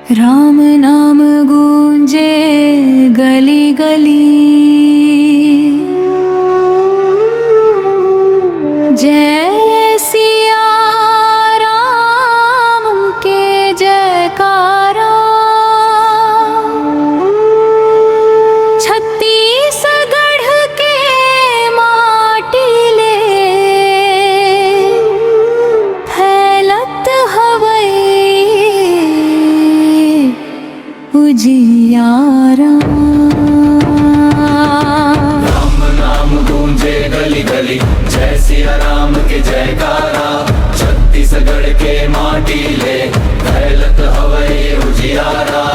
राम नाम गूंजे गली गली, जय सिया राम के जयकारा। छत्तीसगढ़ के माटी ले फैलत हवै उजियारा। राम नाम गूंजे गली गली, जय सिया राम के जयकारा। छत्तीसगढ़ के माटी ले फैलत हवै उजियारा।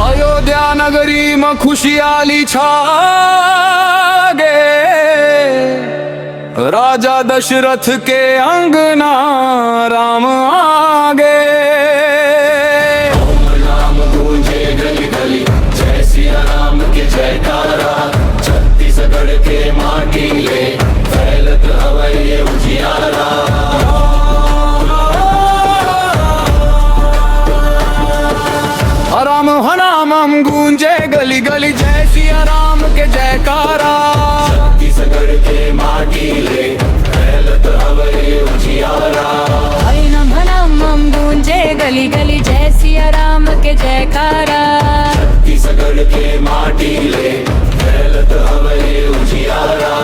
अयोध्या नगरी में खुशियाली छागे, राजा दशरथ के अंगना राम आगे। ओम नाम गूंजे गली गली, जय सिया राम के जयकारा। छत्तीसगढ़ के माटी ले फैलत हवै उजियारा। राम नाम गूंजे गली गली, जय सिया राम के जयकारा। छत्तीसगढ़ के माटी ले फैलत हवै उजियारा। नाम गूंजे गली गली, जय सिया राम के जयकारा। छत्तीसगढ़ के माटी ले फैलत हवै उजियारा।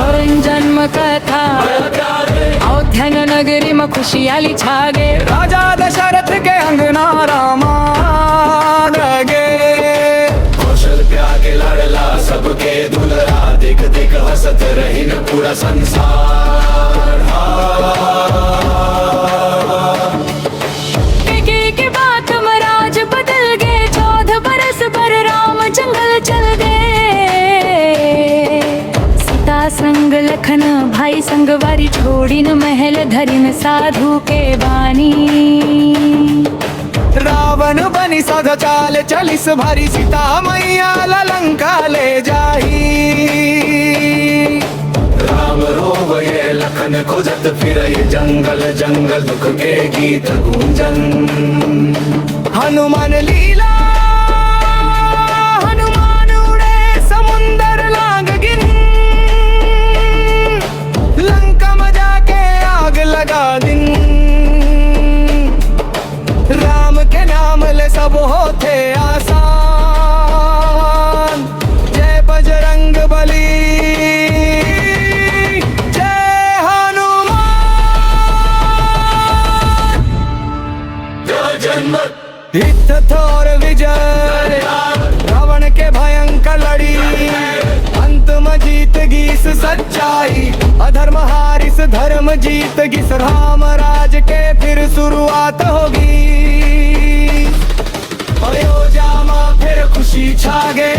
और जन्म कथा अयोध्या नगरी में खुशियाली छागे, राजा दशरथ के अंगना रामा लगे। कौशल्या के लाडला सबके दुलरा, दिख दिख हसत रहिन पूरा संसार। के बात महाराज बदल गए, 14 बरस पर राम जंगल चल गए। सीता संग लखन भाई संग वारी, छोड़ी न महल धरिन साधु के बानी। रावण बनी सद चाल चलिस भारी, सीता मैया लंका ले जाही। राम रोवये लखन खोजत फिरई, जंगल जंगल दुख के गीत गूंजन। हनुमान लीला हनुमान उड़े समुंदर लांग गिन, लंका में जाके आग लगा दिन। राम के नाम ले सब होते आसान, जय बजरंग बली जय हनुमान। जय जन्मत हित थोर विजय, रावण के भयंकर लड़ी। अंत में जीत गीस सच्चाई, अधर्म हारिस धर्म जीत गीस। राम राज के फिर शुरुआत होगी, अयोध्या में फिर खुशी छागे।